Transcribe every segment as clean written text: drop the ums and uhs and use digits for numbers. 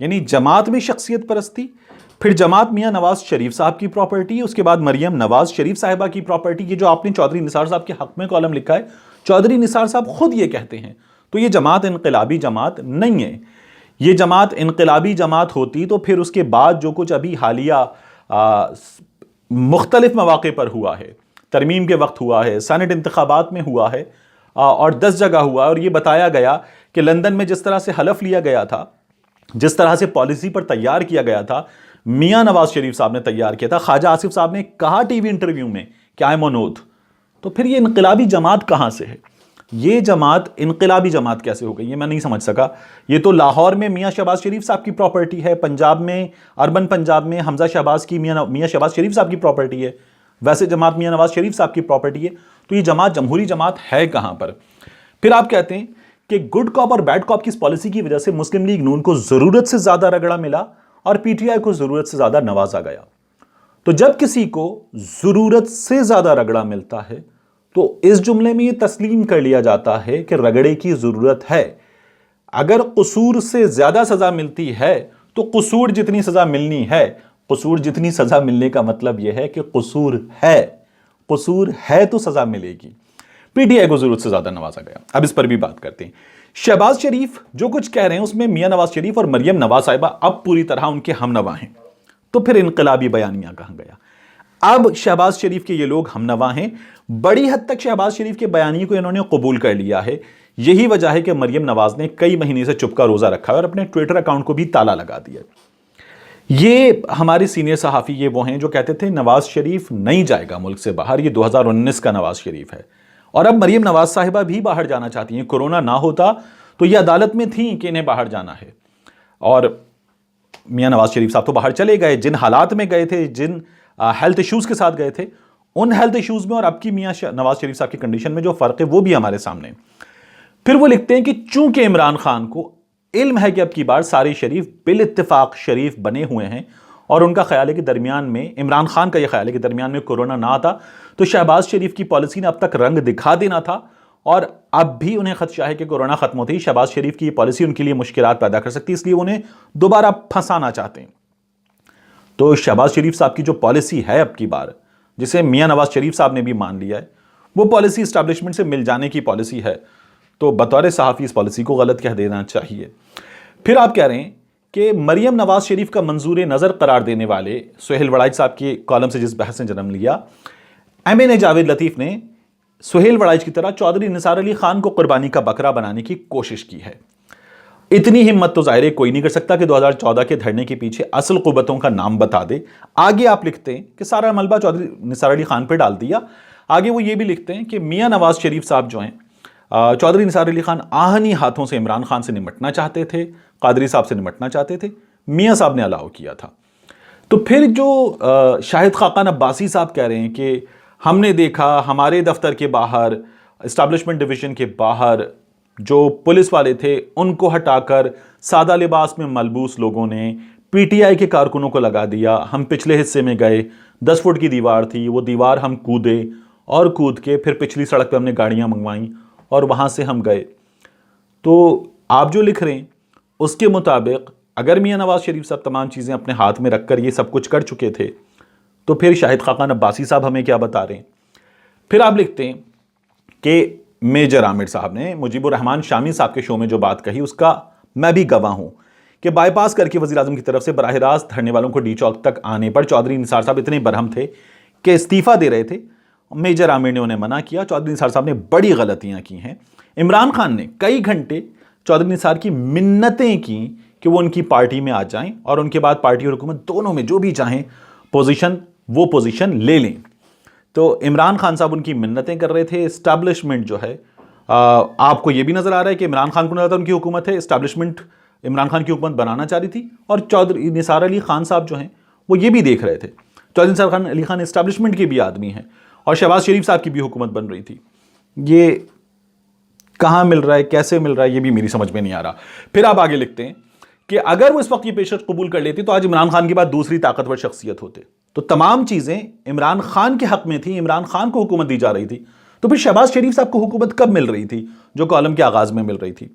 یعنی جماعت میں شخصیت پرستی، پھر جماعت میاں نواز شریف صاحب کی پراپرٹی، اس کے بعد مریم نواز شریف صاحبہ کی پراپرٹی. یہ جو آپ نے چودھری نثار صاحب کے حق میں کالم لکھا ہے، چودھری نثار صاحب خود یہ کہتے ہیں. تو یہ جماعت انقلابی جماعت نہیں ہے. یہ جماعت انقلابی جماعت ہوتی تو پھر اس کے بعد جو کچھ ابھی حالیہ مختلف مواقع پر ہوا ہے، ترمیم کے وقت ہوا ہے، سینٹ انتخابات میں ہوا ہے، اور 10 جگہ ہوا، اور یہ بتایا گیا کہ لندن میں جس طرح سے حلف لیا گیا تھا، جس طرح سے پالیسی پر تیار کیا گیا تھا، میاں نواز شریف صاحب نے تیار کیا تھا. خواجہ آصف صاحب نے کہا ٹی وی انٹرویو میں کہ آئی ایم آن اوتھ. تو پھر یہ انقلابی جماعت کہاں سے ہے؟ یہ جماعت انقلابی جماعت کیسے ہو گئی؟ یہ میں نہیں سمجھ سکا. یہ تو لاہور میں میاں شہباز شریف صاحب کی پراپرٹی ہے، پنجاب میں، اربن پنجاب میں حمزہ شہباز کی میاں شہباز شریف صاحب کی پراپرٹی ہے، ویسے جماعت میاں نواز شریف صاحب کی پراپرٹی ہے. تو یہ جماعت جمہوری جماعت ہے کہاں پر؟ پھر آپ کہتے ہیں کہ گڈ کاپ اور بیڈ کاپ کی اس پالیسی کی وجہ سے مسلم لیگ نون کو ضرورت سے زیادہ رگڑا ملا اور پی ٹی آئی کو ضرورت سے زیادہ نوازا گیا. تو جب کسی کو ضرورت سے زیادہ رگڑا ملتا ہے تو اس جملے میں یہ تسلیم کر لیا جاتا ہے کہ رگڑے کی ضرورت ہے. اگر قصور سے زیادہ سزا ملتی ہے تو قصور جتنی سزا ملنی ہے. قصور جتنی سزا ملنے کا مطلب یہ ہے کہ قصور ہے تو سزا ملے گی. پی ٹی آئی کو ضرورت سے زیادہ نوازا گیا. اب اس پر بھی بات کرتے ہیں. شہباز شریف جو کچھ کہہ رہے ہیں اس میں میاں نواز شریف اور مریم نواز صاحبہ اب پوری طرح ان کے ہم نوا ہیں. تو پھر انقلابی بیانیہ کہاں گیا؟ اب شہباز شریف کے یہ لوگ ہم نوا ہیں. بڑی حد تک شہباز شریف کے بیانیے کو انہوں نے قبول کر لیا ہے. یہی وجہ ہے کہ مریم نواز نے کئی مہینے سے چپ کا روزہ رکھا ہے اور اپنے ٹویٹر اکاؤنٹ کو بھی تالا لگا دیا. یہ ہمارے سینئر صحافی یہ وہ ہیں جو کہتے تھے نواز شریف نہیں جائے گا ملک سے باہر. یہ 2019 کا نواز شریف ہے. اور اب مریم نواز صاحبہ بھی باہر جانا چاہتی ہیں. کورونا نہ ہوتا تو یہ عدالت میں تھیں کہ انہیں باہر جانا ہے. اور میاں نواز شریف صاحب تو باہر چلے گئے. جن حالات میں گئے تھے، جن ہیلتھ ایشوز کے ساتھ گئے تھے، ان ہیلتھ ایشوز میں اور اب کی میاں نواز شریف صاحب کی کنڈیشن میں جو فرق ہے وہ بھی ہمارے سامنے. پھر وہ لکھتے ہیں کہ چونکہ عمران خان کو علم ہے کہ اب کی بار سارے شریف بالاتفاق شریف بنے ہوئے ہیں، اور ان کا خیال ہے کہ درمیان میں عمران خان کا یہ خیال ہے کہ درمیان میں کورونا نہ آتا تو شہباز شریف کی پالیسی نے اب تک رنگ دکھا دینا تھا، اور اب بھی انہیں خدشہ ہے کہ کورونا ختم ہوتی ہی شہباز شریف کی یہ پالیسی ان کے لیے مشکلات پیدا کر سکتی، اس لیے انہیں دوبارہ پھنسانا چاہتے ہیں. تو شہباز شریف صاحب کی جو پالیسی ہے اب کی بار، جسے میاں نواز شریف صاحب نے بھی مان لیا ہے، وہ پالیسی اسٹیبلشمنٹ سے مل جانے کی پالیسی ہے. تو بطور صحافی اس پالیسی کو غلط کہہ دینا چاہیے. پھر آپ کہہ رہے ہیں کہ مریم نواز شریف کا منظور نظر قرار دینے والے سہیل وڑائچ صاحب کے کالم سے جس بحث نے جنم لیا، ایم این اے جاوید لطیف نے سہیل وڑائچ کی طرح چودھری نثار علی خان کو قربانی کا بکرا بنانے کی کوشش کی ہے. اتنی ہمت تو ظاہر ہے کوئی نہیں کر سکتا کہ 2014 کے دھرنے کے پیچھے اصل قوتوں کا نام بتا دے. آگے آپ لکھتے ہیں کہ سارا ملبہ چودھری نثار علی خان پہ ڈال دیا. آگے وہ یہ بھی لکھتے ہیں کہ میاں نواز شریف صاحب جو ہیں، چودھری نثار علی خان آہنی ہاتھوں سے عمران خان سے نمٹنا چاہتے تھے، قادری صاحب سے نمٹنا چاہتے تھے، میاں صاحب نے الاؤ کیا تھا. تو پھر جو شاہد خاقان عباسی صاحب کہہ رہے ہیں کہ ہم نے دیکھا ہمارے دفتر کے باہر، اسٹیبلشمنٹ ڈویژن کے باہر جو پولیس والے تھے ان کو ہٹا کر سادہ لباس میں ملبوس لوگوں نے پی ٹی آئی کے کارکنوں کو لگا دیا. ہم پچھلے حصے میں گئے، 10 فٹ کی دیوار تھی، وہ دیوار ہم کودے اور کود کے پھر پچھلی سڑک پہ ہم نے گاڑیاں منگوائیں اور وہاں سے ہم گئے. تو آپ جو لکھ رہے ہیں اس کے مطابق اگر میاں نواز شریف صاحب تمام چیزیں اپنے ہاتھ میں رکھ کر یہ سب کچھ کر چکے تھے تو پھر شاہد خاقان عباسی صاحب ہمیں کیا بتا رہے ہیں؟ پھر آپ لکھتے ہیں کہ میجر عامر صاحب نے مجیب الرحمان شامی صاحب کے شو میں جو بات کہی اس کا میں بھی گواہ ہوں کہ بائی پاس کر کے وزیر اعظم کی طرف سے براہ راست دھرنے والوں کو ڈی چوک تک آنے پر چودھری نثار صاحب اتنے برہم تھے کہ استعفیٰ دے رہے تھے. میجر عامر نے انہیں منع کیا. چودھری نثار صاحب نے بڑی غلطیاں کی ہیں. عمران خان نے کئی گھنٹے چودھری نثار کی منتیں کی کہ وہ ان کی پارٹی میں آ جائیں اور ان کے بعد پارٹی اور حکومت دونوں میں جو بھی چاہیں وہ پوزیشن لے لیں. تو عمران خان صاحب ان کی منتیں کر رہے تھے. اسٹیبلشمنٹ جو ہے، آپ کو یہ بھی نظر آ رہا ہے کہ عمران خان کو نظر آتا ہے ان کی حکومت ہے، اسٹیبلشمنٹ عمران خان کی حکومت بنانا چاہ رہی تھی، اور چودھری نثار علی خان صاحب جو ہیں وہ یہ بھی دیکھ رہے تھے. چودھری نثار علی خان اسٹیبلشمنٹ کے بھی آدمی ہیں اور شہباز شریف صاحب کی بھی حکومت بن رہی تھی. یہ کہاں مل رہا ہے، کیسے مل رہا ہے، یہ بھی میری سمجھ میں نہیں آ رہا. پھر آپ آگے لکھتے ہیں کہ اگر وہ اس وقت یہ پیشکش قبول کر لیتی تو آج عمران خان کے بعد دوسری طاقتور شخصیت ہوتے. تو تمام چیزیں عمران خان کے حق میں تھیں، عمران خان کو حکومت دی جا رہی تھی. تو پھر شہباز شریف صاحب کو حکومت کب مل رہی تھی؟ جو کالم کے آغاز میں مل رہی تھی.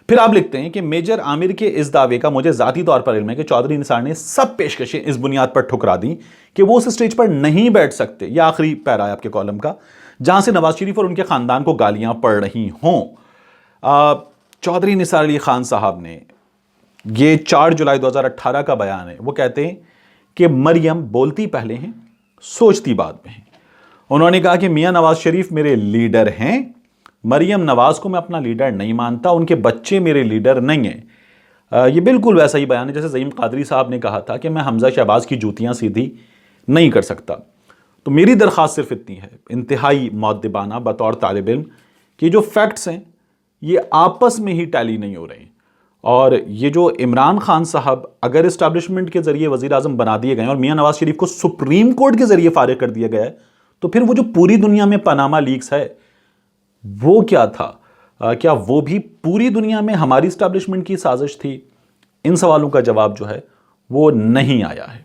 پھر آپ لکھتے ہیں کہ میجر عامر کے اس دعوے کا مجھے ذاتی طور پر علم ہے کہ چودھری نثار نے سب پیشکشیں اس بنیاد پر ٹھکرا دیں کہ وہ اس اسٹیج پر نہیں بیٹھ سکتے. یہ آخری پیرا ہے آپ کے کالم کا, جہاں سے نواز شریف اور ان کے خاندان کو گالیاں پڑ رہی ہوں. چودھری نثار علی خان صاحب نے, یہ 4 جولائی 2018 کا بیان ہے, وہ کہتے ہیں کہ مریم بولتی پہلے ہیں, سوچتی بعد میں ہیں. انہوں نے کہا کہ میاں نواز شریف میرے لیڈر ہیں, مریم نواز کو میں اپنا لیڈر نہیں مانتا, ان کے بچے میرے لیڈر نہیں ہیں. یہ بالکل ویسا ہی بیان ہے جیسے زعیم قادری صاحب نے کہا تھا کہ میں حمزہ شہباز کی جوتیاں سیدھی نہیں کر سکتا. تو میری درخواست صرف اتنی ہے, انتہائی مؤدبانہ بطور طالب علم, کہ جو فیکٹس ہیں یہ آپس میں ہی ٹیلی نہیں ہو رہے ہیں. اور یہ جو عمران خان صاحب اگر اسٹیبلشمنٹ کے ذریعے وزیر اعظم بنا دیے گئے اور میاں نواز شریف کو سپریم کورٹ کے ذریعے فارغ کر دیا گیا ہے, تو پھر وہ جو پوری دنیا میں پاناما لیکس ہے وہ کیا تھا؟ کیا وہ بھی پوری دنیا میں ہماری اسٹیبلشمنٹ کی سازش تھی؟ ان سوالوں کا جواب جو ہے وہ نہیں آیا ہے.